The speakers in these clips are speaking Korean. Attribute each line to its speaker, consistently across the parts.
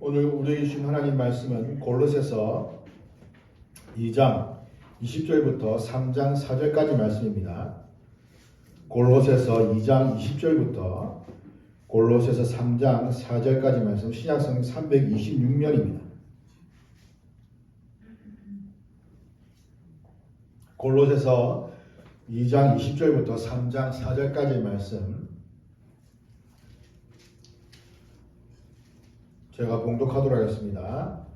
Speaker 1: 오늘 우리에게 주신 하나님 말씀은 골로새서 2장 20절부터 3장 4절까지 말씀입니다. 골로새서 2장 20절부터 골로새서 3장 4절까지 말씀, 신약성경 326면입니다. 골로새서 2장 20절부터 3장 4절까지 말씀 제가 봉독하도록 하겠습니다.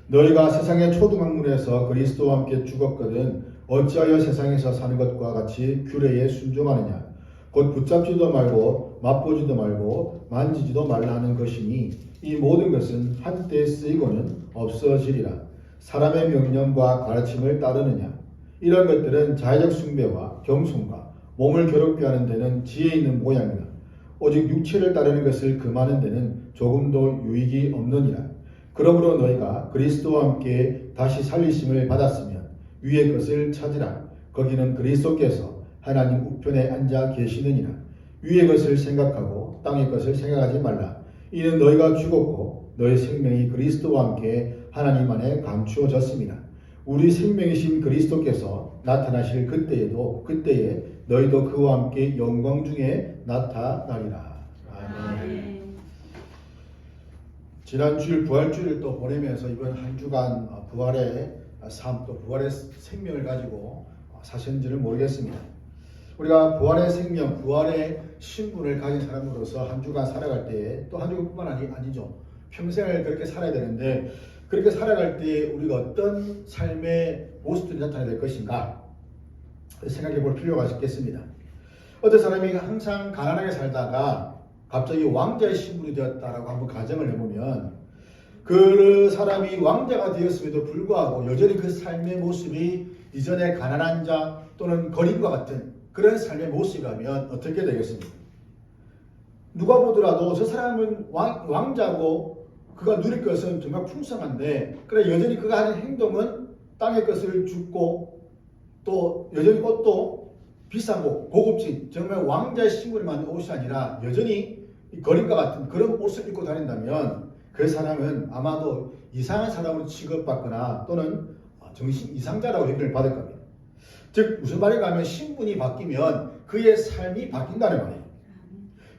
Speaker 1: 너희가 세상의 초등학문에서 그리스도와 함께 죽었거든 어찌하여 세상에서 사는 것과 같이 규례에 순종하느냐. 곧 붙잡지도 말고 맛보지도 말고 만지지도 말라 하는 것이니 이 모든 것은 한때 쓰이고는 없어지리라. 사람의 명령과 가르침을 따르느냐. 이런 것들은 자의적 숭배와 겸손과 몸을 괴롭게 하는 데는 지혜 있는 모양이나 오직 육체를 따르는 것을 금하는 데는 조금도 유익이 없느니라. 그러므로 너희가 그리스도와 함께 다시 살리심을 받았으면 위의 것을 찾으라. 거기는 그리스도께서 하나님 우편에 앉아 계시느니라. 위의 것을 생각하고 땅의 것을 생각하지 말라. 이는 너희가 죽었고 너희 생명이 그리스도와 함께 하나님 안에 감추어졌습니다. 우리 생명이신 그리스도께서 나타나실 그때에 너희도 그와 함께 영광 중에 나타나리라. 아멘. 지난 주일 부활주일을 또 보내면서 이번 한 주간 부활의 삶 또 부활의 생명을 가지고 사셨는지는 모르겠습니다. 우리가 부활의 생명, 부활의 신분을 가진 사람으로서 한 주간 살아갈 때 또 한 주간뿐만 아니죠. 평생을 그렇게 살아야 되는데 그렇게 살아갈 때 우리가 어떤 삶의 모습들이 나타나야 될 것인가 생각해 볼 필요가 있겠습니다. 어떤 사람이 항상 가난하게 살다가 갑자기 왕자의 신분이 되었다라고 한번 가정을 해보면 그 사람이 왕자가 되었음에도 불구하고 여전히 그 삶의 모습이 이전에 가난한 자 또는 거린과 같은 그런 삶의 모습이라면 어떻게 되겠습니까? 누가 보더라도 저 사람은 왕자고 그가 누릴 것은 정말 풍성한데 그래 여전히 그가 하는 행동은 땅의 것을 줍고 또 여전히 옷도 비싸고 고급진 정말 왕자의 신분을 만든 옷이 아니라 여전히 거린과 같은 그런 옷을 입고 다닌다면 그 사람은 아마도 이상한 사람으로 취급받거나 또는 정신 이상자라고 얘기를 받을 겁니다. 즉 무슨 말인가 하면 신분이 바뀌면 그의 삶이 바뀐다는 말이에요.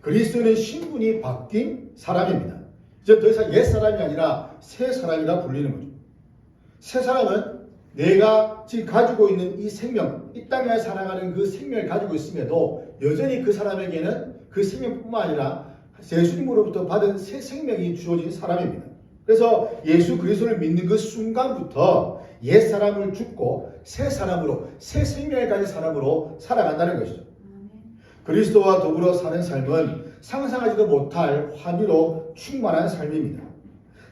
Speaker 1: 그리스도는 신분이 바뀐 사람입니다. 이제 더 이상 옛 사람이 아니라 새 사람이라 불리는 거죠. 새 사람은 내가 지금 가지고 있는 이 생명, 이 땅에 살아가는 그 생명을 가지고 있음에도 여전히 그 사람에게는 그 생명뿐만 아니라 예수님으로부터 받은 새 생명이 주어진 사람입니다. 그래서 예수 그리스도를 믿는 그 순간부터 옛 사람을 죽고 새 사람으로, 새 생명을 가진 사람으로 살아간다는 것이죠. 그리스도와 더불어 사는 삶은 상상하지도 못할 환희로 충만한 삶입니다.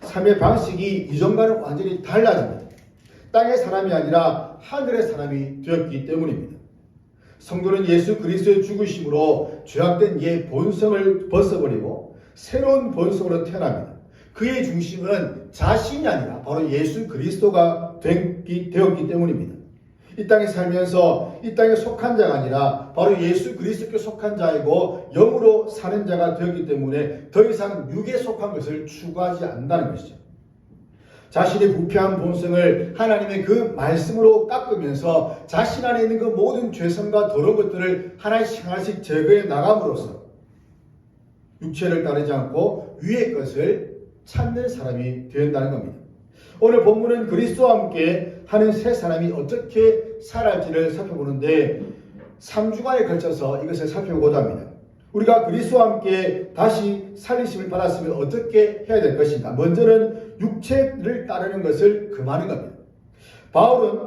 Speaker 1: 삶의 방식이 이전과는 완전히 달라집니다. 땅의 사람이 아니라 하늘의 사람이 되었기 때문입니다. 성도는 예수 그리스도의 죽으심으로 죄악된 옛 본성을 벗어버리고 새로운 본성으로 태어납니다. 그의 중심은 자신이 아니라 바로 예수 그리스도가 되었기 때문입니다. 이 땅에 살면서 이 땅에 속한 자가 아니라 바로 예수 그리스도께 속한 자이고 영으로 사는 자가 되었기 때문에 더 이상 육에 속한 것을 추구하지 않는다는 것이죠. 자신의 부패한 본성을 하나님의 그 말씀으로 깎으면서 자신 안에 있는 그 모든 죄성과 더러운 것들을 하나씩 제거해 나감으로써 육체를 따르지 않고 위의 것을 찾는 사람이 된다는 겁니다. 오늘 본문은 그리스도와 함께 하는 새 사람이 어떻게 살아갈지를 살펴보는데 3주간에 걸쳐서 이것을 살펴보고자 합니다. 우리가 그리스도와 함께 다시 살리심을 받았으면 어떻게 해야 될 것인가? 먼저는 육체를 따르는 것을 금하는 겁니다. 바울은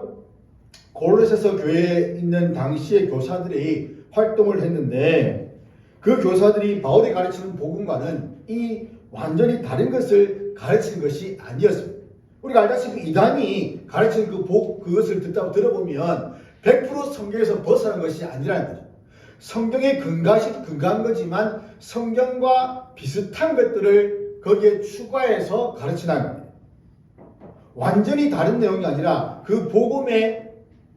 Speaker 1: 골로새서 교회에 있는 당시의 교사들이 활동을 했는데 그 교사들이 바울이 가르치는 복음과는 이 완전히 다른 것을 가르치는 것이 아니었습니다. 우리가 알다시피 이단이 가르치는 그것을 들어보면 100% 성경에서 벗어난 것이 아니라는 거죠. 성경에 근거한 거지만 성경과 비슷한 것들을 거기에 추가해서 가르치는 겁니다. 완전히 다른 내용이 아니라 그 복음에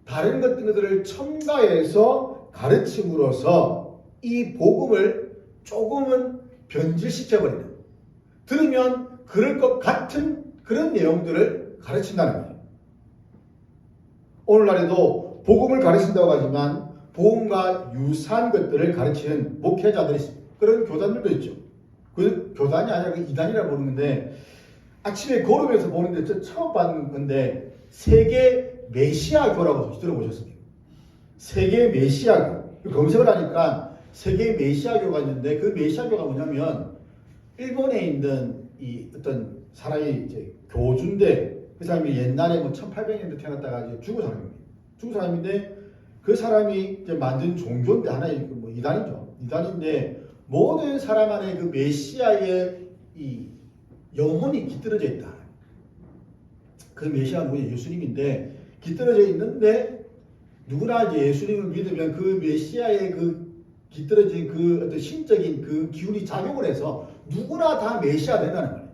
Speaker 1: 다른 것들을 첨가해서 가르침으로써 이 복음을 조금은 변질시켜버리는 들으면 그럴 것 같은 그런 내용들을 가르친다는 거예요. 오늘날에도 복음을 가르친다고 하지만 복음과 유사한 것들을 가르치는 목회자들이 있습니다. 그런 교단들도 있죠. 그 교단이 아니라 그 이단이라 부르는데 아침에 걸으면서 보는데 저 처음 봤는 건데 세계 메시아교라고 들어보셨습니까? 세계 메시아교. 검색을 하니까 세계 메시아교가 있는데 그 메시아교가 뭐냐면 일본에 있는 이 어떤 사람이 이제 교주인데 그 사람이 옛날에 뭐 1800년대 태어났다가 이제 죽은 사람입니다. 죽은 사람인데 그 사람이 이제 만든 종교인데 하나의 뭐 이단이죠. 이단인데 모든 사람 안에 그 메시아의 이 영혼이 깃들어져 있다. 그 메시아 누구냐? 예수님인데 깃들어져 있는데 누구나 이제 예수님을 믿으면 그 메시아의 그 깃들어진 그 어떤 신적인 그 기운이 작용을 해서 누구나 다 메시아 된다는 거예요.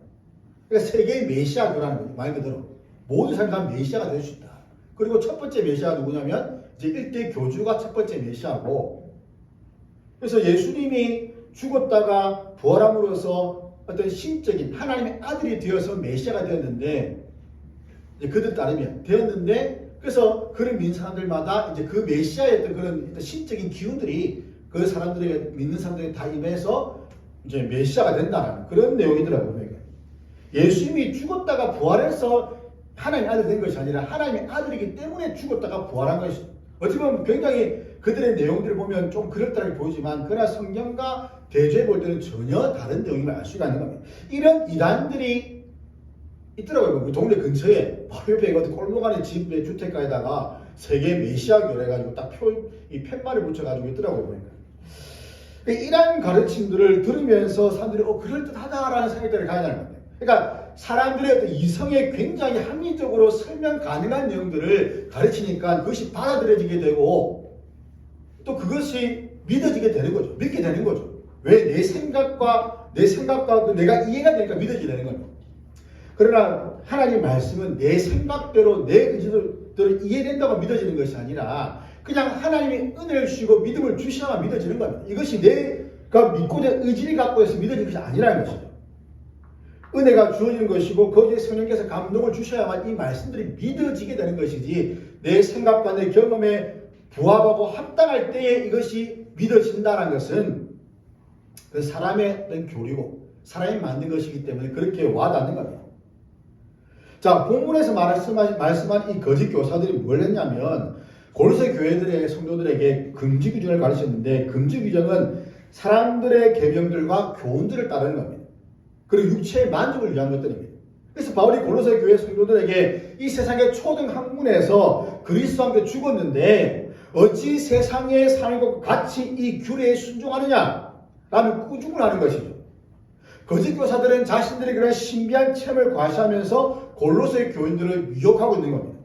Speaker 1: 그러니까 세계의 메시아교라는 거예요. 말 그대로 모든 사람이 다 메시아가 될 수 있다. 그리고 첫 번째 메시아가 누구냐면 이제 1대 교주가 첫 번째 메시아고, 그래서 예수님이 죽었다가 부활함으로써 어떤 신적인 하나님의 아들이 되어서 메시아가 되었는데, 이제 그들 따르면 되었는데, 그래서 그를 믿는 사람들마다 이제 그 메시아의 어떤 그런 신적인 기운들이 그 사람들에게 믿는 사람들에게 다 임해서 이제 메시아가 된다는 그런 내용이더라고요. 예수님이 죽었다가 부활해서 하나님의 아들이 된 것이 아니라 하나님의 아들이기 때문에 죽었다가 부활한 것이, 어떻게 보면 굉장히 그들의 내용들을 보면 좀 그럴듯하게 보이지만 그러나 성경과 대조해 볼 때는 전혀 다른 내용임을 알 수가 있는 겁니다. 이런 이단들이 있더라고요. 우리 동네 근처에 바로 옆에 골목 안에 집에 주택가에다가 세계 메시아교를 해가지고 딱 이 팻말을 붙여가지고 있더라고요. 보니까. 이런 가르침들을 들으면서 사람들이 그럴듯하다라는 생각들을 가져가는 겁니다. 그러니까 사람들의 어떤 이성에 굉장히 합리적으로 설명 가능한 내용들을 가르치니까 그것이 받아들여지게 되고 또 그것이 믿어지게 되는 거죠. 믿게 되는 거죠. 왜? 내 생각과 내가 이해가 되니까 믿어지게 되는 겁니다. 그러나 하나님 말씀은 내 생각대로 내 의지대로 이해된다고 믿어지는 것이 아니라 그냥 하나님이 은혜를 주시고 믿음을 주셔야만 믿어지는 겁니다. 이것이 내가 믿고자 의지를 갖고 해서 믿어지는 것이 아니라는 것이죠. 은혜가 주어지는 것이고 거기에 성령께서 감동을 주셔야만 이 말씀들이 믿어지게 되는 것이지 내 생각과 내 경험에 부합하고 합당할 때에 이것이 믿어진다는 것은 그 사람의 어떤 교리고 사람이 만든 것이기 때문에 그렇게 와닿는 겁니다. 자, 본문에서 말씀한 이 거짓 교사들이 뭘 했냐면 고린도 교회들의 성도들에게 금지 규정을 가르쳤는데 금지 규정은 사람들의 계명들과 교훈들을 따르는 겁니다. 그리고 육체의 만족을 위한 것들입니다. 그래서 바울이 고린도 교회 성도들에게 이 세상의 초등 학문에서 그리스도와 함께 죽었는데 어찌 세상에 사는 것과 같이 이 규례에 순종하느냐 라는 꾸중을 하는 것이죠. 거짓 교사들은 자신들의 그런 신비한 체험을 과시하면서 골로새 교인들을 미혹하고 있는 겁니다.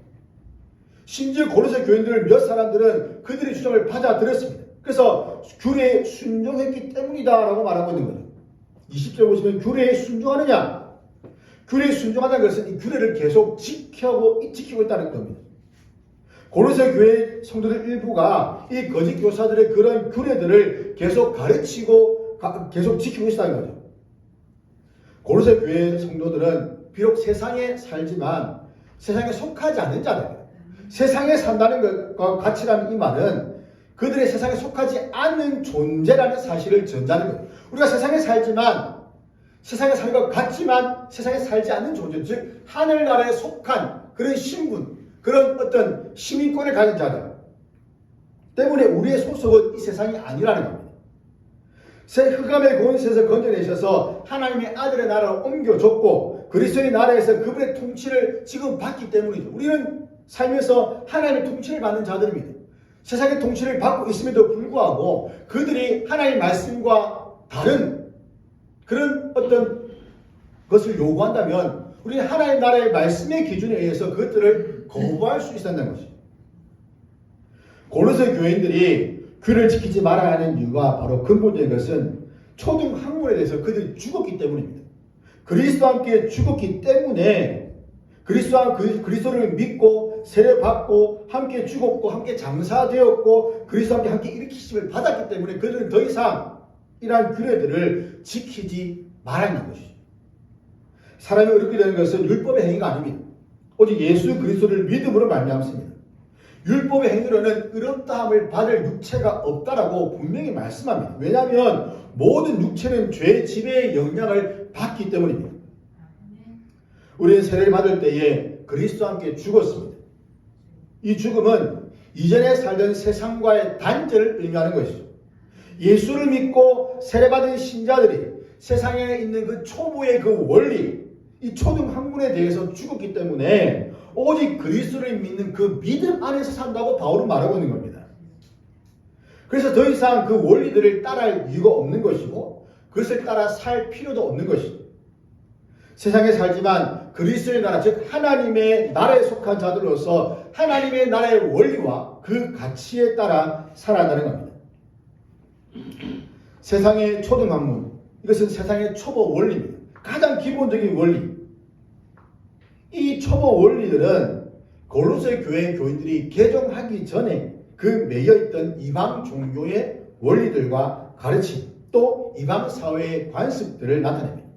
Speaker 1: 심지어 골로새 교인들 몇 사람들은 그들의 주장을 받아들였습니다. 그래서 규례에 순종했기 때문이다 라고 말하고 있는 거죠. 20절 보시면 규례에 순종하느냐? 규례에 순종하다는 것은 이 규례를 계속 지키고 있다는 겁니다. 고린도 교회 성도들 일부가 이 거짓 교사들의 그런 규례들을 계속 가르치고 계속 지키고 있다는 거죠. 고린도 교회 성도들은 비록 세상에 살지만 세상에 속하지 않는 자들입니다. 세상에 산다는 것과 같이라는 이 말은 그들의 세상에 속하지 않는 존재라는 사실을 전제하는 거예요. 우리가 세상에 살지만 세상에 사는 것 같지만 세상에 살지 않는 존재, 즉 하늘나라에 속한 그런 신분, 그런 어떤 시민권을 가진 자들 때문에 우리의 소속은 이 세상이 아니라는 겁니다. 새 흑암의 권세에서 건져내셔서 하나님의 아들의 나라로 옮겨줬고 그리스도의 나라에서 그분의 통치를 지금 받기 때문이죠. 우리는 살면서 하나님의 통치를 받는 자들입니다. 세상의 통치를 받고 있음에도 불구하고 그들이 하나님의 말씀과 다른 그런 어떤 것을 요구한다면 우리는 하나님 나라의 말씀의 기준에 의해서 그것들을 거부할 수 있다는 것이죠. 고린도 교인들이 규례를 지키지 말아야 하는 이유가 바로 근본적인 것은 초등 학문에 대해서 그들이 죽었기 때문입니다. 그리스도와 함께 죽었기 때문에 그리스도를 믿고 세례받고 함께 죽었고 함께 장사되었고 그리스도와 함께 일으키심을 받았기 때문에 그들은 더 이상 이러한 규례들을 지키지 말아야 하는 것이죠. 사람이 어렵게 되는 것은 율법의 행위가 아닙니다. 오직 예수 그리스도를 믿음으로 말미암습니다. 율법의 행위로는 의롭다함을 받을 육체가 없다라고 분명히 말씀합니다. 왜냐하면 모든 육체는 죄의 지배의 영향을 받기 때문입니다. 우리는 세례를 받을 때에 그리스도와 함께 죽었습니다. 이 죽음은 이전에 살던 세상과의 단절을 의미하는 것이죠. 예수를 믿고 세례받은 신자들이 세상에 있는 그 초보의 그 원리, 이 초등 학문에 대해서 죽었기 때문에 오직 그리스도를 믿는 그 믿음 안에서 산다고 바울은 말하고 있는 겁니다. 그래서 더 이상 그 원리들을 따라할 이유가 없는 것이고 그것을 따라 살 필요도 없는 것이죠. 세상에 살지만 그리스도의 나라, 즉 하나님의 나라에 속한 자들로서 하나님의 나라의 원리와 그 가치에 따라 살아가는 겁니다. 세상의 초등학문, 이것은 세상의 초보 원리입니다. 가장 기본적인 원리. 이 초보 원리들은 골로새 교회 교인들이 개종하기 전에 그 매여있던 이방 종교의 원리들과 가르침, 또 이방 사회의 관습들을 나타냅니다.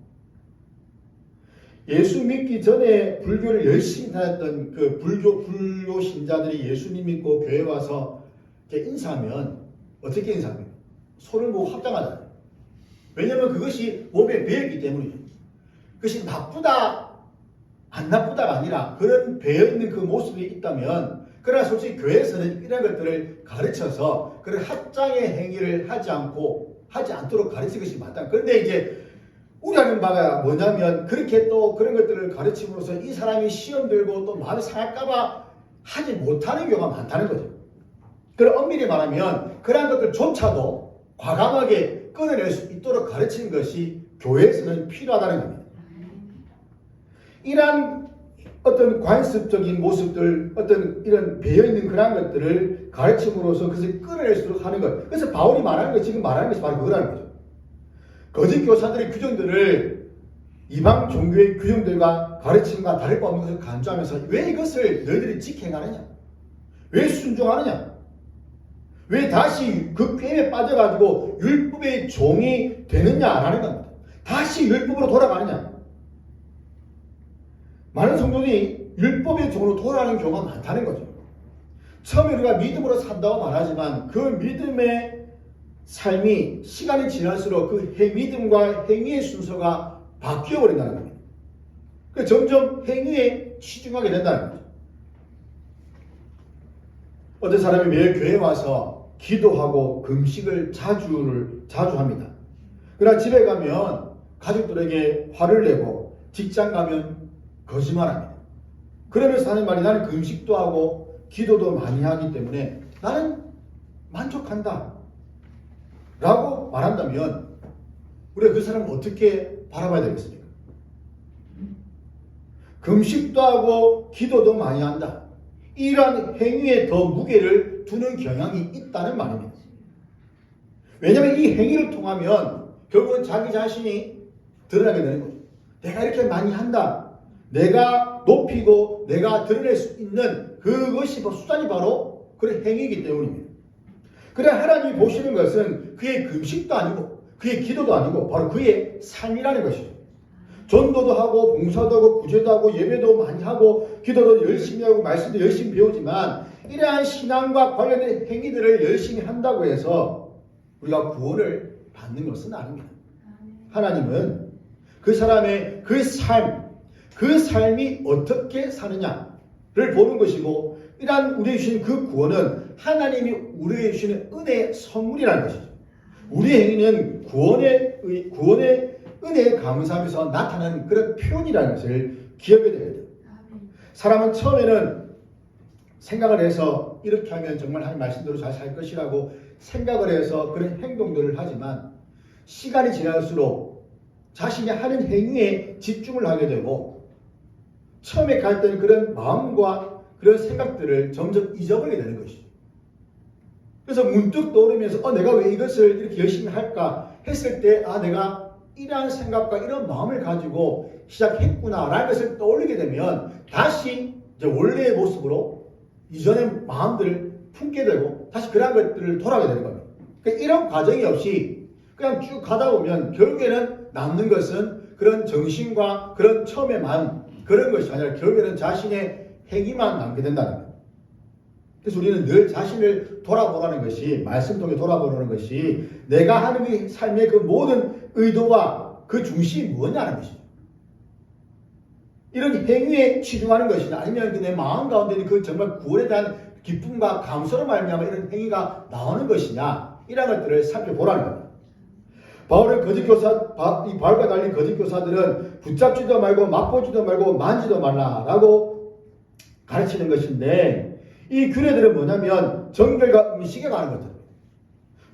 Speaker 1: 예수 믿기 전에 불교를 열심히 다녔던 그 불교 신자들이 예수님 믿고 교회 와서 이렇게 인사하면 어떻게 인사합니까? 손을 모으고 합장하잖아요. 왜냐하면 그것이 몸에 배었기 때문이죠. 그것이 나쁘다, 안 나쁘다가 아니라 그런 배어있는 그 모습이 있다면, 그러나 솔직히 교회에서는 이런 것들을 가르쳐서 그런 합장의 행위를 하지 않도록 가르치는 것이 맞다. 그런데 이제 우리 하는 바가 뭐냐면 그렇게 또 그런 것들을 가르침으로써 이 사람이 시험 들고 또 마음이 상할까봐 하지 못하는 경우가 많다는 거죠. 그럼 엄밀히 말하면 그러한 것들조차도 과감하게 끊어낼 수 있도록 가르치는 것이 교회에서는 필요하다는 겁니다. 이러한 어떤 관습적인 모습들, 어떤 이런 배어있는 그런 것들을 가르침으로써 그것을 끊어낼 수 있도록 하는 것. 그래서 바울이 말하는 것, 지금 말하는 것이 바로 그거라는 거죠. 거짓 교사들의 규정들을 이방 종교의 규정들과 가르침과 다를 바 없는 것을 간주하면서 왜 이것을 너희들이 지켜가느냐? 왜 순종하느냐? 왜 다시 그 게임에 빠져가지고 율법의 종이 되느냐라는 겁니다. 다시 율법으로 돌아가느냐? 많은 성도들이 율법의 종으로 돌아가는 경우가 많다는 거죠. 처음에 우리가 믿음으로 산다고 말하지만 그 믿음의 삶이 시간이 지날수록 그 믿음과 행위의 순서가 바뀌어버린다는 겁니다. 점점 행위에 치중하게 된다는 거죠. 어떤 사람이 매일 교회에 와서 기도하고 금식을 자주 합니다. 그러나 집에 가면 가족들에게 화를 내고 직장 가면 거짓말합니다. 그러면서 하는 말이 나는 금식도 하고 기도도 많이 하기 때문에 나는 만족한다 라고 말한다면 우리가 그 사람을 어떻게 바라봐야 되겠습니까? 금식도 하고 기도도 많이 한다. 이러한 행위에 더 무게를 두는 경향이 있다는 말입니다. 왜냐하면 이 행위를 통하면 결국은 자기 자신이 드러나게 되는 거죠. 내가 이렇게 많이 한다. 내가 높이고 내가 드러낼 수 있는 그것이 수단이 바로 그런 행위이기 때문입니다. 그래 하나님이 보시는 것은 그의 금식도 아니고 그의 기도도 아니고 바로 그의 삶이라는 것이죠. 전도도 하고 봉사도 하고 구제도 하고 예배도 많이 하고 기도도 열심히 하고 말씀도 열심히 배우지만 이러한 신앙과 관련된 행위들을 열심히 한다고 해서 우리가 구원을 받는 것은 아닙니다. 하나님은 그 사람의 그 삶이 어떻게 사느냐를 보는 것이고 이러한 우리에게 주신 그 구원은 하나님이 우리에게 주시는 은혜의 선물이라는 것이죠. 우리의 행위는 구원의 은혜에 감사하면서 나타나는 그런 표현이라는 것을 기억해야 됩니다. 사람은 처음에는 생각을 해서 이렇게 하면 정말 하나님 말씀대로 잘 살 것이라고 생각을 해서 그런 행동들을 하지만 시간이 지날수록 자신이 하는 행위에 집중을 하게 되고 처음에 가졌던 그런 마음과 그런 생각들을 점점 잊어버리게 되는 것이죠. 그래서 문득 떠오르면서 내가 왜 이것을 이렇게 열심히 할까 했을 때 내가 이러한 생각과 이런 마음을 가지고 시작했구나 라는 것을 떠올리게 되면 다시 이제 원래의 모습으로 이전의 마음들을 품게 되고 다시 그러한 것들을 돌아가게 되는 겁니다. 그러니까 이런 과정이 없이 그냥 쭉 가다 보면 결국에는 남는 것은 그런 정신과 그런 처음에만 그런 것이 아니라 결국에는 자신의 행위만 남게 된다는 거예요. 그래서 우리는 늘 자신을 돌아보라는 것이, 말씀 통해 돌아보라는 것이 내가 하는 이 삶의 그 모든 의도와 그 중심이 뭐냐는 것이죠. 이런 행위에 치중하는 것이냐, 아니면 내 마음 가운데 그 정말 구원에 대한 기쁨과 감사로 말미암아 이런 행위가 나오는 것이냐, 이런 것들을 살펴보라는 겁니다. 바울과 달리 거짓 교사들은 붙잡지도 말고 맛보지도 말고 만지도 말라라고 가르치는 것인데, 이 규례들은 뭐냐면 정결과 음식에 관한 것들.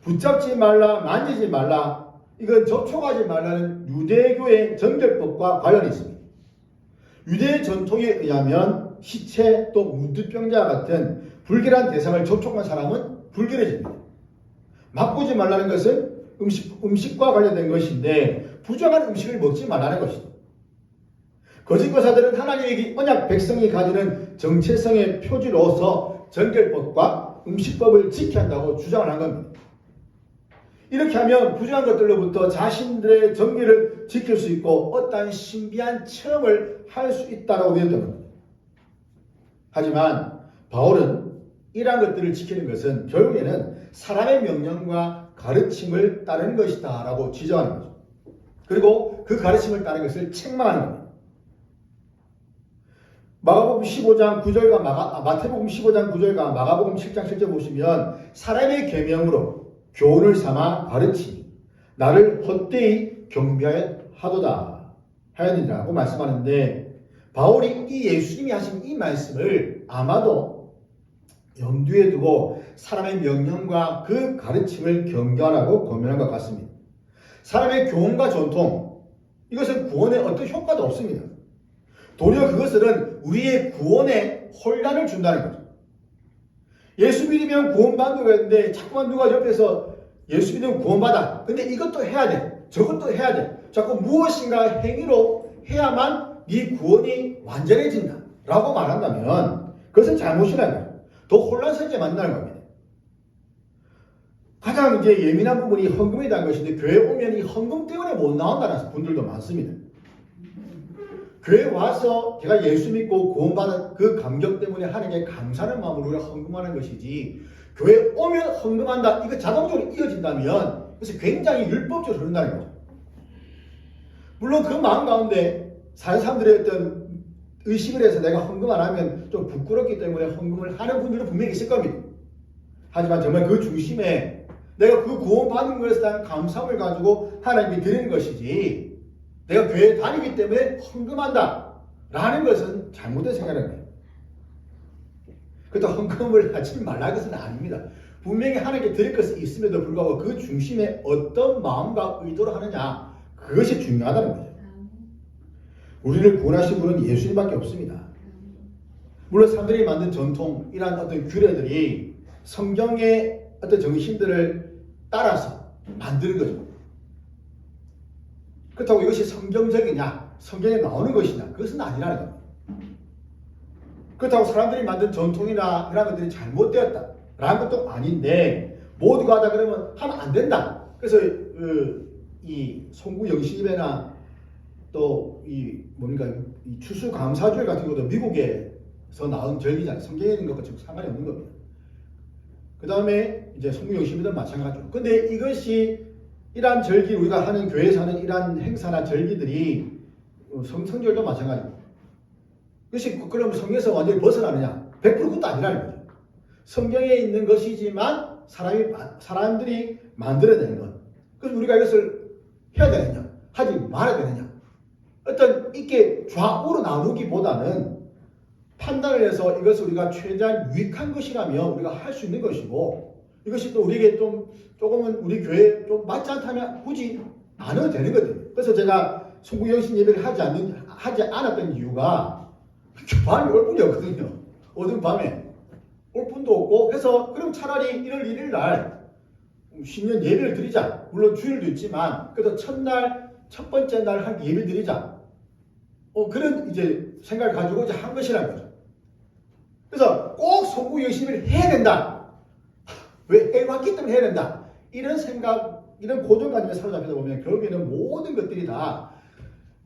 Speaker 1: 붙잡지 말라, 만지지 말라, 이건 접촉하지 말라는 유대교의 정결법과 관련이 있습니다. 유대 전통에 의하면 시체 또 문득병자 같은 불결한 대상을 접촉한 사람은 불결해집니다. 맛보지 말라는 것은 음식과 관련된 것인데 부정한 음식을 먹지 말라는 것이죠. 거짓 교사들은 하나님의 언약 백성이 가지는 정체성의 표지로서 정결법과 음식법을 지켜야 한다고 주장을 한 겁니다. 이렇게 하면 부정한 것들로부터 자신들의 정결을 지킬 수 있고 어떠한 신비한 체험을 할 수 있다고 믿었던 겁니다. 하지만 바울은 이러한 것들을 지키는 것은 결국에는 사람의 명령과 가르침을 따르는 것이다 라고 지적하는 거죠. 그리고 그 가르침을 따르는 것을 책망하는 겁니다. 마태복음 15장 9절과 마가복음 7장 7절 보시면 사람의 계명으로 교훈을 삼아 가르치니 나를 헛되이 경배하도다 하였느니라고 말씀하는데, 바울이 이 예수님이 하신 이 말씀을 아마도 염두에 두고 사람의 명령과 그 가르침을 경계하라고 권면한 것 같습니다. 사람의 교훈과 전통, 이것은 구원에 어떤 효과도 없습니다. 도리어 그것은 우리의 구원에 혼란을 준다는 거죠. 예수 믿으면 구원받는 거였는데 자꾸만 누가 옆에서 예수 믿으면 구원받아, 근데 이것도 해야 돼, 저것도 해야 돼, 자꾸 무엇인가 행위로 해야만 네 구원이 완전해진다 라고 말한다면 그것은 잘못이라는 거예요. 더 혼란스럽게 만나는 겁니다. 가장 이제 예민한 부분이 헌금에 대한 것인데, 교회 오면 이 헌금 때문에 못 나온다는 분들도 많습니다. 교회 와서 제가 예수 믿고 구원받은 그 감격 때문에 하나님께 감사하는 마음으로 우리가 헌금하는 것이지, 교회 오면 헌금한다, 이거 자동적으로 이어진다면 그래서 굉장히 율법적으로 흐른다는 거죠. 물론 그 마음 가운데 사람들의 어떤 의식을 해서 내가 헌금 안 하면 좀 부끄럽기 때문에 헌금을 하는 분들은 분명히 있을 겁니다. 하지만 정말 그 중심에 내가 그 구원받은 것에 대한 감사함을 가지고 하나님께 드리는 것이지, 내가 교회에 다니기 때문에 헌금한다 라는 것은 잘못된 생각인 거예요. 그렇다고 헌금을 하지 말라는 것은 아닙니다. 분명히 하나님께 드릴 것이 있음에도 불구하고 그 중심에 어떤 마음과 의도로 하느냐, 그것이 중요하다는 거죠. 우리를 구원하신 분은 예수님밖에 없습니다. 물론 사람들이 만든 전통, 이러한 어떤 규례들이 성경의 어떤 정신들을 따라서 만드는 거죠. 그렇다고 이것이 성경적이냐, 성경에 나오는 것이냐, 그것은 아니라는 겁니다. 그렇다고 사람들이 만든 전통이나 이런 것들이 잘못되었다라는 것도 아닌데, 모두가 하다 그러면 하면 안 된다. 그래서 이 송구 영신예배나 또 이 추수감사주일 같은 것도 미국에서 나온 절기잖아요. 성경에 있는 것과 지금 상관이 없는 겁니다. 그 다음에 이제 송구 영신예배도 마찬가지죠. 근데 이것이 이러한 절기, 우리가 하는 교회에서 하는 이러한 행사나 절기들이 성절도 마찬가지입니다. 그것이 그럼 성경에서 완전히 벗어나느냐? 100% 그것도 아니라는 거죠. 성경에 있는 것이지만 사람들이 만들어내는 것. 그래서 우리가 이것을 해야 되느냐? 하지 말아야 되느냐? 어떤 이렇게 좌우로 나누기보다는 판단을 해서 이것을 우리가 최대한 유익한 것이라면 우리가 할 수 있는 것이고, 이것이 또 우리에게 조금은 우리 교회에 좀 맞지 않다면 굳이 안 해도 되는 거거든요. 그래서 제가 송구영신 예배를 하지 않았던 이유가 밤이 올 뿐이 없거든요. 어두운 밤에 올 뿐도 없고, 그래서 그럼 차라리 1월 1일 날 신년 예배를 드리자. 물론 주일도 있지만 그래도 첫 번째 날 한 예배 드리자. 그런 이제 생각을 가지고 이제 한 것이라는 거죠. 그래서 꼭 송구영신을 해야 된다. 왜? 해왔기 때문에 해야 된다. 이런 생각, 이런 고정관념에 사로잡히다 보면 결국에는 모든 것들이 다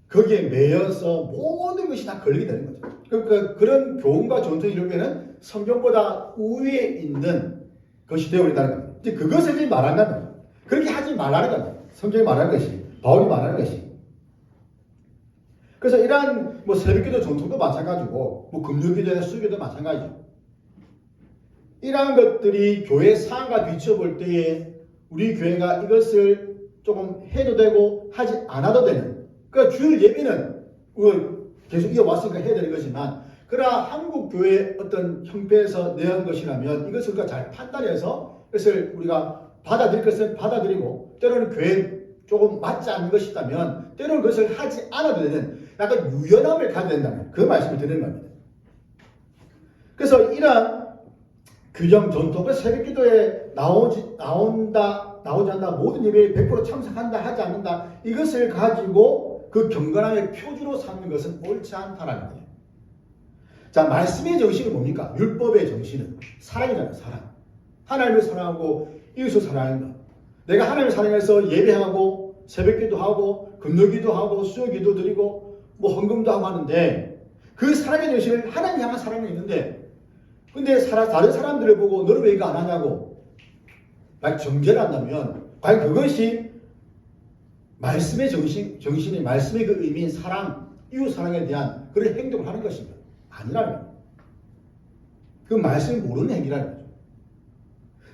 Speaker 1: 거기에 매여서 모든 것이 다 걸리게 되는 거죠. 그러니까 그런 교훈과 전통이 결국에는 성경보다 우위에 있는 것이 되어버린다는 겁니다. 이제 그것을 지금 말한다는 겁니다. 그렇게 하지 말라는 겁니다. 성경이 말하는 것이, 바울이 말하는 것이. 그래서 이러한 뭐 새벽기도 전통도 마찬가지고, 뭐 금요기도나 수요기도 마찬가지죠. 이러한 것들이 교회 상황과 비춰볼 때에 우리 교회가 이것을 조금 해도 되고 하지 않아도 되는, 그러니까 주일 예배는 계속 이어왔으니까 해야 되는 거지만, 그러나 한국 교회의 어떤 형편에서 내한 것이라면 이것을 우리가 잘 판단해서 이것을 우리가 받아들일 것은 받아들이고, 때로는 교회에 조금 맞지 않는 것이 있다면 때로는 그것을 하지 않아도 되는 약간 유연함을 가져야 된다는 그 말씀을 드리는 겁니다. 그래서 이러한 규정 전통은 새벽기도에 나오지 않는다, 모든 예배에 100% 참석한다, 하지 않는다, 이것을 가지고 그 경건함의 표준으로 삼는 것은 옳지 않다라는 거예요. 자, 말씀의 정신은 뭡니까? 율법의 정신은 사랑이잖아요. 사랑. 하나님을 사랑하고 이웃을 사랑하는 것. 내가 하나님을 사랑해서 예배하고 새벽기도 하고 금요기도 하고 수요기도 드리고 뭐 헌금도 하고 하는데, 그 사랑의 정신을 하나님 향한 사랑이 있는데, 근데 다른 사람들을 보고 너는 왜 이거 안 하냐고 막 정죄를 한다면, 과연 그것이 말씀의 정신이 말씀의 그 의미인 사랑, 이웃 사랑에 대한 그런 행동을 하는 것인가? 아니라는 거예요. 그 말씀을 모르는 행위라는 거죠.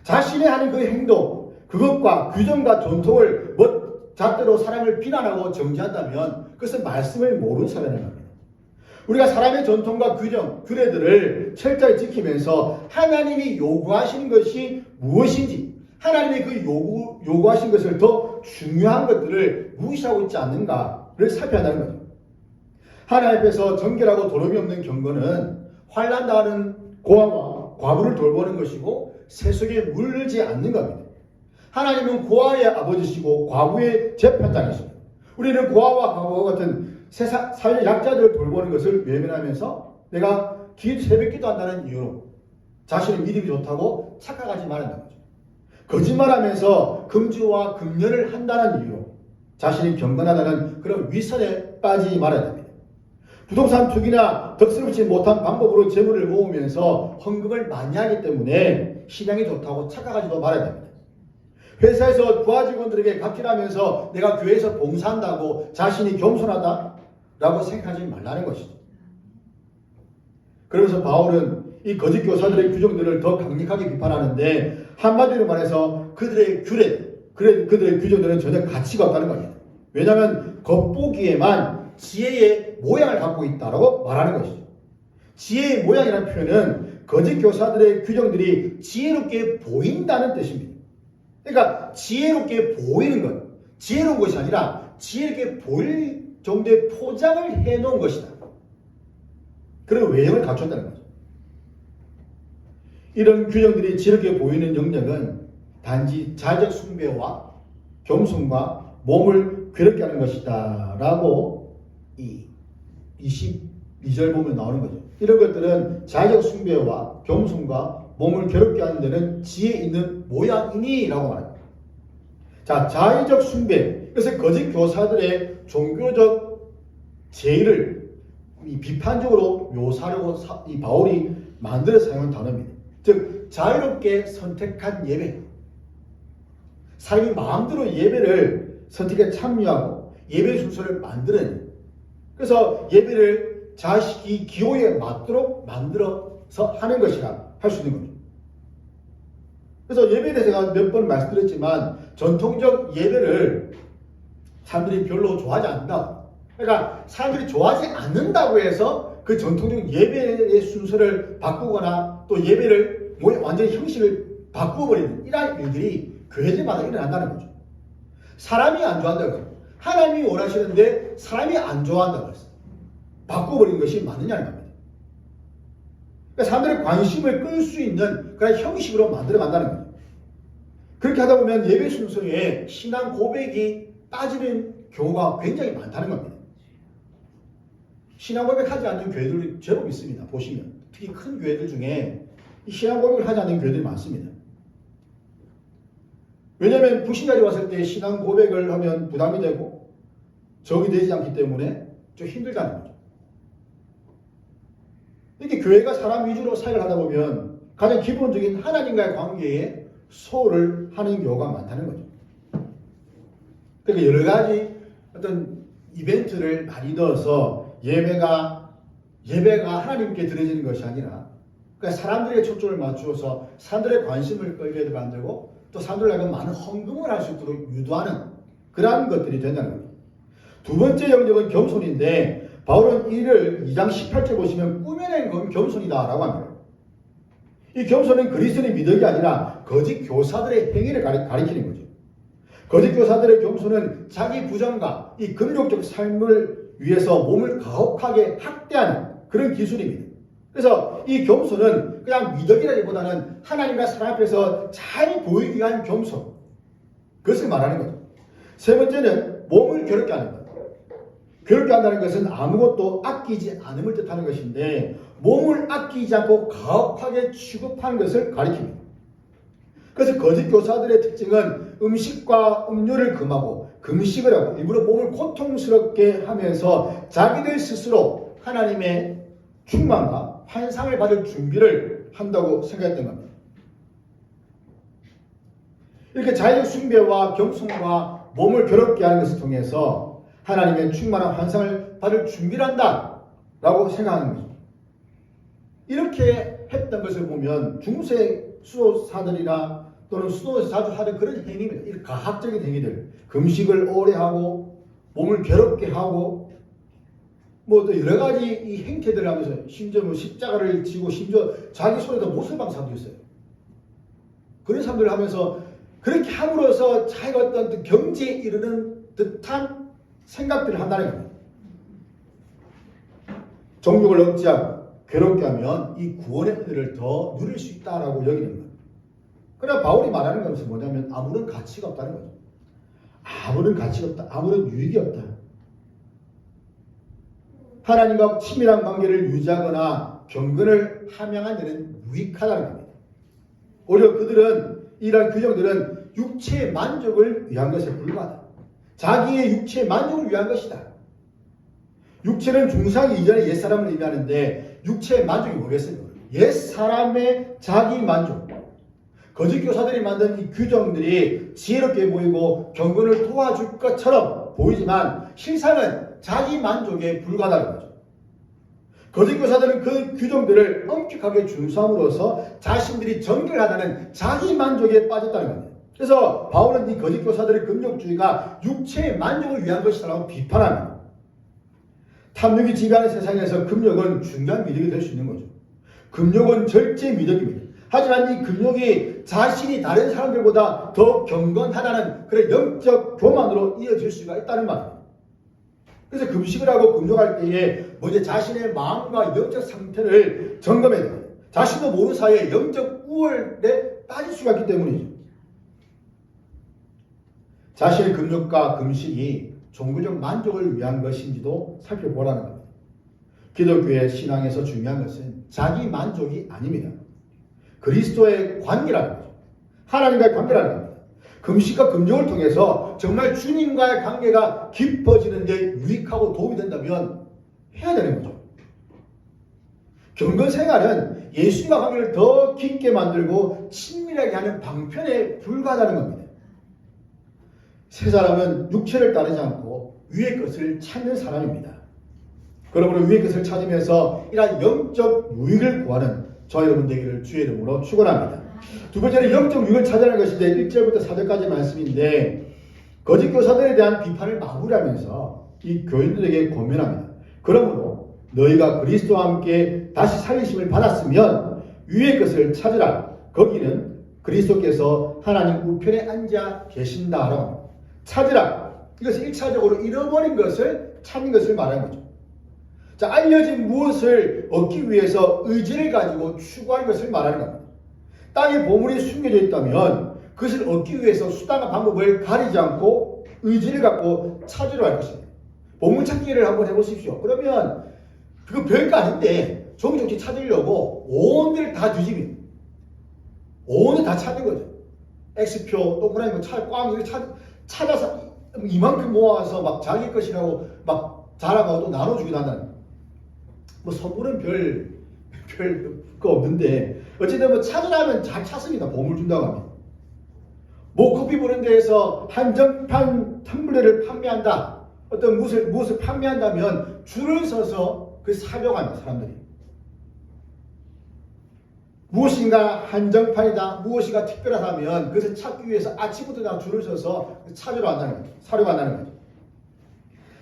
Speaker 1: 자신이 하는 그 행동, 그것과 규정과 전통을 잣대로 사람을 비난하고 정죄한다면 그것은 말씀을 모르는 사람이라는 겁니다. 우리가 사람의 전통과 규정, 규례들을 철저히 지키면서 하나님이 요구하시는 것이 무엇인지, 하나님이 그 요구하신 것을 더 중요한 것들을 무시하고 있지 않는가를 살펴야 한다는 거죠. 하나님 앞에서 정결하고 도름이 없는 경건은 환난 당하는 고아와 과부를 돌보는 것이고 세속에 물들지 않는 겁니다. 하나님은 고아의 아버지시고 과부의 재판장이십니다. 우리는 고아와 과부와 같은 사회 약자들을 돌보는 것을 외면하면서 내가 새벽 기도한다는 이유로 자신의 믿음이 좋다고 착각하지 말한다는 거죠. 거짓말하면서 금주와 금연을 한다는 이유로 자신이 경건하다는 그런 위선에 빠지지 말아야 됩니다. 부동산 투기나 덕스럽지 못한 방법으로 재물을 모으면서 헌금을 많이 하기 때문에 신앙이 좋다고 착각하지도 말아야 됩니다. 회사에서 부하 직원들에게 갑질하면서 내가 교회에서 봉사한다고 자신이 겸손하다라고 생각하지 말라는 것이죠. 그러면서 바울은 이 거짓 교사들의 규정들을 더 강력하게 비판하는데, 한마디로 말해서 그들의 그들의 규정들은 전혀 가치가 없다는 겁니다. 왜냐하면 겉보기에만 지혜의 모양을 갖고 있다라고 말하는 것이죠. 지혜의 모양이라는 표현은 거짓 교사들의 규정들이 지혜롭게 보인다는 뜻입니다. 그러니까 지혜롭게 보이는 것, 지혜로운 것이 아니라 지혜롭게 보일 정도의 포장을 해놓은 것이다. 그런 외형을 갖췄다는 거죠. 이런 규정들이 지혜롭게 보이는 영역은 단지 자의적 숭배와 겸손과 몸을 괴롭게 하는 것이다 라고 이 22절 보면 나오는 거죠. 이런 것들은 자의적 숭배와 겸손과 몸을 괴롭게 하는 데는 지혜 있는 모양이니 라고 말합니다. 자, 자의적 숭배, 그래서 거짓 교사들의 종교적 제의를 비판적으로 묘사하려고 이 바울이 만들어 사용한 단어입니다. 즉 자유롭게 선택한 예배, 사람이 마음대로 예배를 선택해 참여하고 예배 순서를 만드는, 그래서 예배를 자식이 기호에 맞도록 만들어서 하는 것이라 할 수 있는 겁니다. 그래서 예배에 대해서 제가 몇 번 말씀드렸지만 전통적 예배를 사람들이 별로 좋아하지 않는다. 그러니까 사람들이 좋아하지 않는다고 해서 그 전통적 예배의 순서를 바꾸거나 또 예배를 완전히 형식을 바꾸어버리는 이러한 일들이 교회들마다 일어난다는 거죠. 사람이 안 좋아한다고 해서 하나님이 원하시는데 사람이 안 좋아한다고 해서 바꾸어버리는 것이 맞느냐는 겁니다. 그러니까 사람들의 관심을 끌 수 있는 그런 형식으로 만들어 간다는 거예요. 그렇게 하다 보면 예배 순서에 신앙 고백이 빠지는 경우가 굉장히 많다는 겁니다. 신앙 고백하지 않는 교회들이 제법 있습니다. 보시면 특히 큰 교회들 중에 이 신앙 고백을 하지 않는 교회들이 많습니다. 왜냐하면 불신자들이 왔을 때 신앙 고백을 하면 부담이 되고 적이 되지 않기 때문에 좀 힘들다는 거죠. 이렇게 교회가 사람 위주로 사역을 하다 보면 가장 기본적인 하나님과의 관계에 소홀을 하는 경우가 많다는 거죠. 그러니까 여러 가지 어떤 이벤트를 많이 넣어서 예배가 하나님께 드려지는 것이 아니라 그러니까 사람들에게 초점을 맞추어서 사람들의 관심을 끌게 만들고 또 사람들에게 많은 헌금을 할 수 있도록 유도하는 그러한 것들이 된다는 겁니다. 두 번째 영역은 겸손인데 바울은 이를 2장 18절 보시면 꾸며낸 건 겸손이다라고 합니다. 이 겸손은 그리스도의 미덕이 아니라 거짓 교사들의 행위를 가리키는 거죠. 거짓 교사들의 겸손은 자기 부정과 이 금욕적 삶을 위해서 몸을 가혹하게 학대하는 그런 기술입니다. 그래서 이 겸손은 그냥 미덕이라기보다는 하나님과 사람 앞에서 잘 보이기 위한 겸손, 그것을 말하는 거죠. 세 번째는 몸을 괴롭게 하는 것. 괴롭게 한다는 것은 아무것도 아끼지 않음을 뜻하는 것인데 몸을 아끼지 않고 가혹하게 취급하는 것을 가리킵니다. 그래서 거짓 교사들의 특징은 음식과 음료를 금하고 금식을 하고 일부러 몸을 고통스럽게 하면서 자기들 스스로 하나님의 충만과 환상을 받을 준비를 한다고 생각했던 겁니다. 이렇게 자기의 숭배와 겸손과 몸을 괴롭게 하는 것을 통해서 하나님의 충만한 환상을 받을 준비를 한다라고 생각하는 거죠. 이렇게 했던 것을 보면 중세 수도사들이나 또는 수도에서 자주 하는 그런 행위입니다. 이 가학적인 행위들, 금식을 오래 하고 몸을 괴롭게 하고 뭐 또 여러 가지 이 행태들을 하면서 심지어 뭐 십자가를 지고 심지어 자기 손에다 못을 박은 사람도 있어요. 그런 사람들을 하면서 그렇게 함으로써 자기가 어떤 경지에 이르는 듯한 생각들을 한다는 겁니다. 정욕을 억제하고 괴롭게 하면 이 구원의 은혜를 더 누릴 수 있다라고 여기는 거예요. 그러나 바울이 말하는 것은 뭐냐면 아무런 가치가 없다는 거죠. 아무런 가치가 없다. 아무런 유익이 없다. 하나님과 친밀한 관계를 유지하거나 경건을 함양한 데는 무익하다는 겁니다. 오히려 그들은 이러한 규정들은 육체의 만족을 위한 것에 불과하다. 자기의 육체의 만족을 위한 것이다. 육체는 중상이 이전의 옛사람을 의미하는데 육체의 만족이 뭐겠습니까? 옛사람의 자기 만족. 거짓 교사들이 만든 이 규정들이 지혜롭게 보이고 경건을 도와줄 것처럼 보이지만 실상은 자기 만족에 불과하다는 거죠. 거짓 교사들은 그 규정들을 엄격하게 준수함으로써 자신들이 정결하다는 자기 만족에 빠졌다는 겁니다. 그래서 바울은 이 거짓 교사들의 금욕주의가 육체의 만족을 위한 것이라고 비판합니다. 탐욕이 지배하는 세상에서 금욕은 중요한 미덕이 될 수 있는 거죠. 금욕은 절제 미덕입니다. 하지만 이 금욕이 자신이 다른 사람들보다 더 경건하다는 그런 영적 교만으로 이어질 수가 있다는 말입니다. 그래서 금식을 하고 금욕할 때에 먼저 자신의 마음과 영적 상태를 점검해야 됩니다. 자신도 모르는 사이에 영적 우월에 빠질 수가 있기 때문이죠. 자신의 금욕과 금식이 종교적 만족을 위한 것인지도 살펴보라는 겁니다. 기독교의 신앙에서 중요한 것은 자기 만족이 아닙니다. 그리스도의 관계라는 거죠. 하나님과의 관계라는 겁니다. 금식과 금욕을 통해서 정말 주님과의 관계가 깊어지는 데 유익하고 도움이 된다면 해야 되는 거죠. 경건 생활은 예수님과 관계를 더 깊게 만들고 친밀하게 하는 방편에 불과하다는 겁니다. 세 사람은 육체를 따르지 않고 위의 것을 찾는 사람입니다. 그러므로 위의 것을 찾으면서 이러한 영적 유익을 구하는 저와 여러분 되기를 주의 이름으로 축원합니다. 두 번째는 영적 유익을 찾아내는 것인데 1절부터 4절까지 말씀인데 거짓 교사들에 대한 비판을 마무리하면서 이 교인들에게 권면합니다. 그러므로 너희가 그리스도와 함께 다시 살리심을 받았으면 위의 것을 찾으라. 거기는 그리스도께서 하나님 우편에 앉아 계신다라고 찾으라. 이것은 1차적으로 잃어버린 것을 찾는 것을 말하는 거죠. 자, 알려진 무엇을 얻기 위해서 의지를 가지고 추구하는 것을 말하는 겁니다. 땅에 보물이 숨겨져 있다면 그것을 얻기 위해서 수단과 방법을 가리지 않고 의지를 갖고 찾으려 할 것입니다. 보물찾기를 한번 해보십시오. 그러면 그거 별거 아닌데 종족지 찾으려고 온 데를 다 뒤집입니다. 온 데 다 찾는 거죠. X표, 동그라미 꽉 찾아서 이만큼 모아서 막 자기 것이라고 막 자랑하고 또 나눠주기도 한다는. 뭐 선물은 별거 없는데 어쨌든 뭐 찾으라면 잘 찾습니다. 보물 준다고 하면. 뭐 커피 보는 데에서 한정판 텀블러를 판매한다. 어떤 무엇을 판매한다면 줄을 서서 그 사려고 합니다. 사람들이. 무엇인가 한정판이다, 무엇인가 특별하다면 그것을 찾기 위해서 아침부터 다 줄을 서서 찾으러 간다는 거죠. 사려고 한다는 거죠.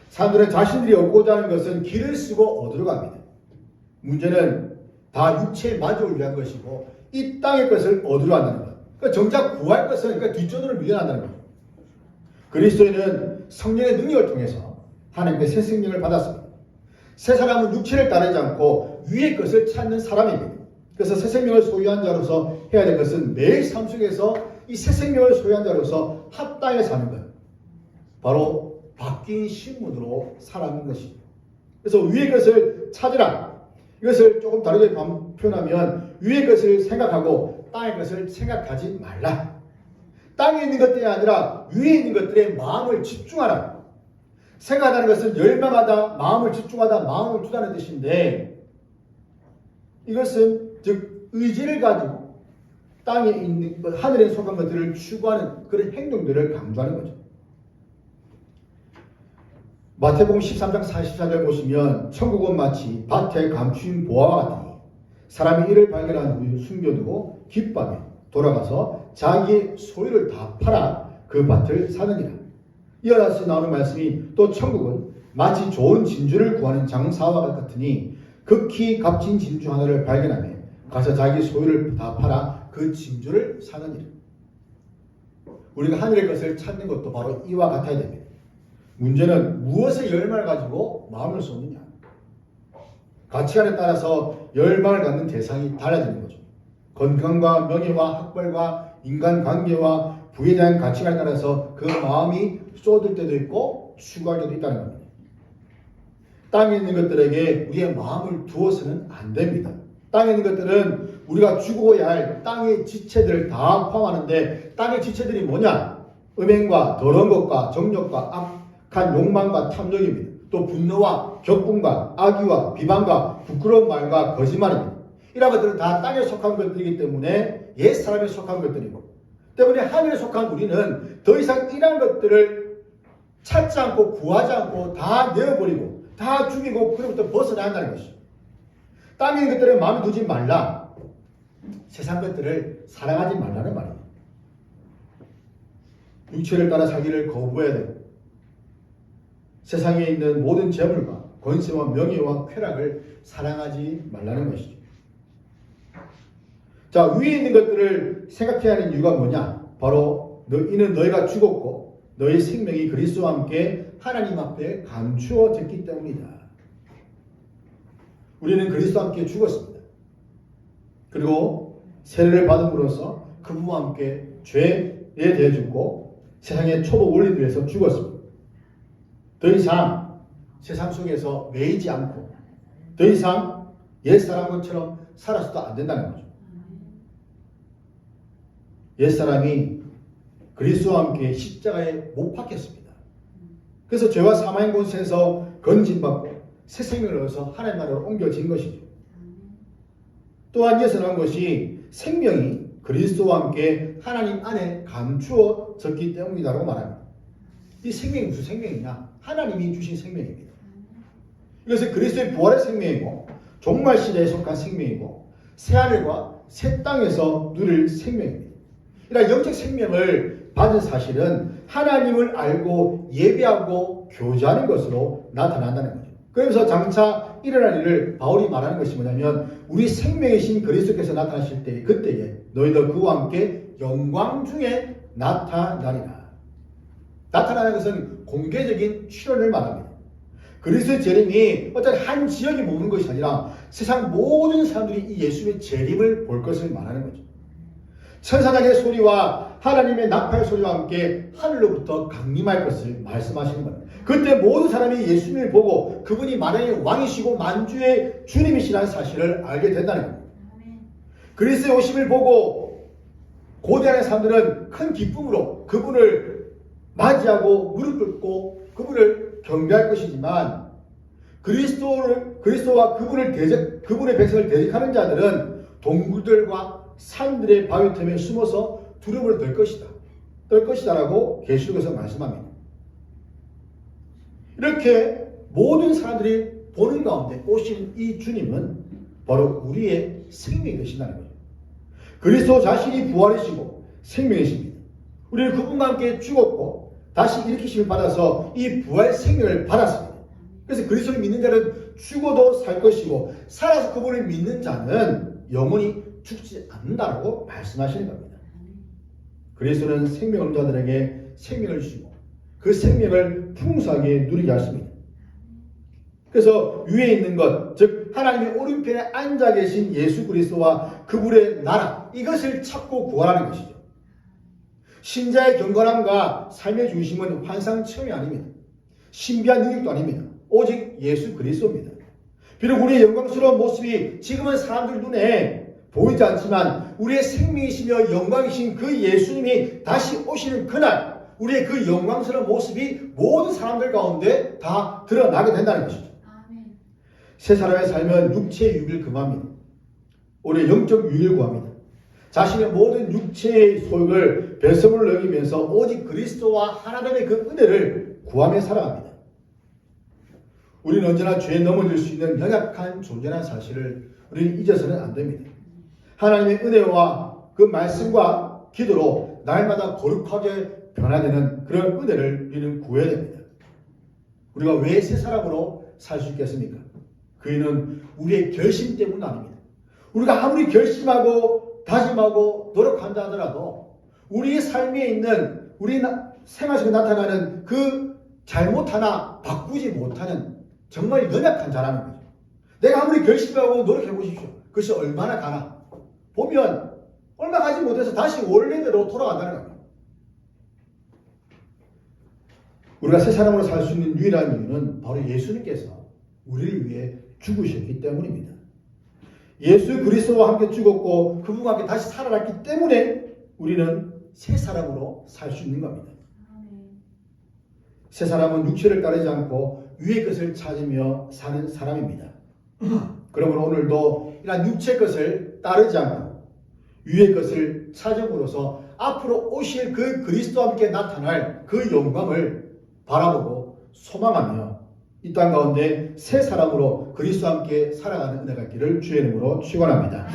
Speaker 1: 사람들은 자신들이 얻고자 하는 것은 길을 쓰고 얻으러 갑니다. 문제는 다 육체의 만족을 위한 것이고 이 땅의 것을 얻으러 간다는 것. 그러니까 정작 구할 것은 그러니까 뒷전으로 밀려난다는 거죠. 그리스도인은 성령의 능력을 통해서 하나님의 새 생명을 받았습니다. 새 사람은 육체를 따르지 않고 위의 것을 찾는 사람입니다. 그래서 새 생명을 소유한 자로서 해야 될 것은 매일 삶 속에서 이 새 생명을 소유한 자로서 합당해 사는 것. 바로 바뀐 신분으로 살아가는 것입니다. 그래서 위의 것을 찾으라. 이것을 조금 다르게 표현하면 위의 것을 생각하고 땅의 것을 생각하지 말라. 땅에 있는 것들이 아니라 위에 있는 것들에 마음을 집중하라. 생각하는 것은 열망하다, 마음을 집중하다, 마음을 두다는 뜻인데 이것은 즉 의지를 가지고 땅에 있는 하늘에 속한 것들을 추구하는 그런 행동들을 강조하는 거죠. 마태복음 13장 44절 보시면 천국은 마치 밭에 감추인 보화와 같으니 사람이 이를 발견한 후 숨겨두고 기뻐하며 돌아가서 자기의 소유를 다 팔아 그 밭을 사느니라. 이어서 나오는 말씀이 또 천국은 마치 좋은 진주를 구하는 장사와 같으니 극히 값진 진주 하나를 발견하며 가서 자기 소유를 다 팔아 그 진주를 사느니라. 우리가 하늘의 것을 찾는 것도 바로 이와 같아야 됩니다. 문제는 무엇의 열망을 가지고 마음을 쏟느냐. 가치관에 따라서 열망을 갖는 대상이 달라지는 거죠. 건강과 명예와 학벌과 인간관계와 부에 대한 가치관에 따라서 그 마음이 쏟을 때도 있고 추구할 때도 있다는 겁니다. 땅에 있는 것들에게 우리의 마음을 두어서는 안 됩니다. 땅에 있는 것들은 우리가 죽어야 할 땅의 지체들을 다 포함하는데 땅의 지체들이 뭐냐? 음행과 더러운 것과 정욕과 악한 욕망과 탐욕입니다. 또 분노와 격분과 악의와 비방과 부끄러운 말과 거짓말입니다. 이런 것들은 다 땅에 속한 것들이기 때문에 옛사람에 속한 것들이고 때문에 하늘에 속한 우리는 더 이상 이런 것들을 찾지 않고 구하지 않고 다 내어버리고 다 죽이고 그로부터 벗어나야 한다는 것이죠. 땅에 있는 것들에 마음을 두지 말라. 세상 것들을 사랑하지 말라는 말입니다. 육체를 따라 살기를 거부해야 되고 세상에 있는 모든 재물과 권세와 명예와 쾌락을 사랑하지 말라는 것이죠. 자, 위에 있는 것들을 생각해야 하는 이유가 뭐냐? 바로 이는 너희가 죽었고 너희 생명이 그리스도와 함께 하나님 앞에 감추어졌기 때문이다. 우리는 그리스도와 함께 죽었습니다. 그리고 세례를 받음으로써 그분과 함께 죄에 대해 죽고 세상의 초보 원리에 대해서 죽었습니다. 더 이상 세상 속에서 매이지 않고 더 이상 옛사람처럼 살아서도 안 된다는 거죠. 옛사람이 그리스도와 함께 십자가에 못 박혔습니다. 그래서 죄와 사망의 곳에서 건진받고 새 생명을 얻어서 하나님 나라로 옮겨진 것이죠. 또한 이어서 나온 것이 생명이 그리스도와 함께 하나님 안에 감추어졌기 때문이라고 말합니다. 이 생명이 무슨 생명이냐? 하나님이 주신 생명입니다. 이것은 그리스도의 부활의 생명이고 종말 시대에 속한 생명이고 새하늘과 새 땅에서 누릴 생명입니다. 이런 영적 생명을 받은 사실은 하나님을 알고 예배하고 교제하는 것으로 나타난다는 거죠. 그러면서 장차 일어날 일을 바울이 말하는 것이 뭐냐면 우리 생명이신 그리스도께서 나타나실 때 그때에 너희도 그와 함께 영광 중에 나타나리라. 나타나는 것은 공개적인 출현을 말합니다. 그리스도의 재림이 어떤 한 지역이 모는 것이 아니라 세상 모든 사람들이 이 예수의 재림을 볼 것을 말하는 거죠. 천사장의 소리와 하나님의 나팔 소리와 함께 하늘로부터 강림할 것을 말씀하시는 겁니다. 그때 모든 사람이 예수님을 보고 그분이 만왕의 왕이시고 만주의 주님이시라는 사실을 알게 된다는 겁니다. 그리스도의 오심을 보고 고대하는 사람들은 큰 기쁨으로 그분을 맞이하고 무릎 꿇고 그분을 경배할 것이지만 그리스도와 그분의 백성을 대적하는 자들은 동굴들과 산들의 바위 틈에 숨어서 두려움을 떨 것이다라고 계시록에서 말씀합니다. 이렇게 모든 사람들이 보는 가운데 오신 이 주님은 바로 우리의 생명이 되신다는 거예요. 그리스도 자신이 부활이시고 생명이십니다. 우리는 그분과 함께 죽었고 다시 일으키심을 받아서 이 부활 생명을 받았습니다. 그래서 그리스도를 믿는 자는 죽어도 살 것이고 살아서 그분을 믿는 자는 영원히 죽지 않는다라고 말씀하시는 겁니다. 그리스도는 생명 없는 자들에게 생명을 주시고 그 생명을 풍성하게 누리게 하십니다. 그래서 위에 있는 것, 즉 하나님의 오른편에 앉아 계신 예수 그리스도와 그분의 나라, 이것을 찾고 구하라는 것이죠. 신자의 경건함과 삶의 중심은 환상체험이 아닙니다. 신비한 능력도 아닙니다. 오직 예수 그리스도입니다. 비록 우리의 영광스러운 모습이 지금은 사람들 눈에 보이지 않지만 우리의 생명이시며 영광이신 그 예수님이 다시 오시는 그날 우리의 그 영광스러운 모습이 모든 사람들 가운데 다 드러나게 된다는 것이죠. 새 사람의 삶은 육체의 유익을 금합니다. 우리의 영적 유익을 구합니다. 자신의 모든 육체의 소욕을 배설물로 여기면서 오직 그리스도와 하나님의 그 은혜를 구하며 살아갑니다. 우리는 언제나 죄에 넘어질 수 있는 연약한 존재라는 사실을 우리는 잊어서는 안 됩니다. 하나님의 은혜와 그 말씀과 기도로 날마다 거룩하게 변화되는 그런 은혜를 우리는 구해야 됩니다. 우리가 왜 새 사람으로 살 수 있겠습니까? 그이는 우리의 결심 때문은 아닙니다. 우리가 아무리 결심하고 다짐하고 노력한다 하더라도 우리의 삶에 있는 우리 생활 속에 나타나는 그 잘못 하나 바꾸지 못하는 정말 연약한 자라는 거죠. 내가 아무리 결심하고 노력해 보십시오. 그것이 얼마나 가나 보면 얼마 가지 못해서 다시 원래대로 돌아간다는 겁니다. 우리가 새 사람으로 살 수 있는 유일한 이유는 바로 예수님께서 우리를 위해 죽으셨기 때문입니다. 예수 그리스도와 함께 죽었고 그분과 함께 다시 살아났기 때문에 우리는 새 사람으로 살 수 있는 겁니다. 새 사람은 육체를 따르지 않고 위의 것을 찾으며 사는 사람입니다. 그러므로 오늘도 이러한 육체의 것을 따르지 않고 위의 것을 찾음으로써 앞으로 오실 그 그리스도와 함께 나타날 그 영광을 바라보고 소망하며 이 땅 가운데 새 사람으로 그리스도와 함께 살아가는 은혜가 있기를 주의 이름으로 축원합니다.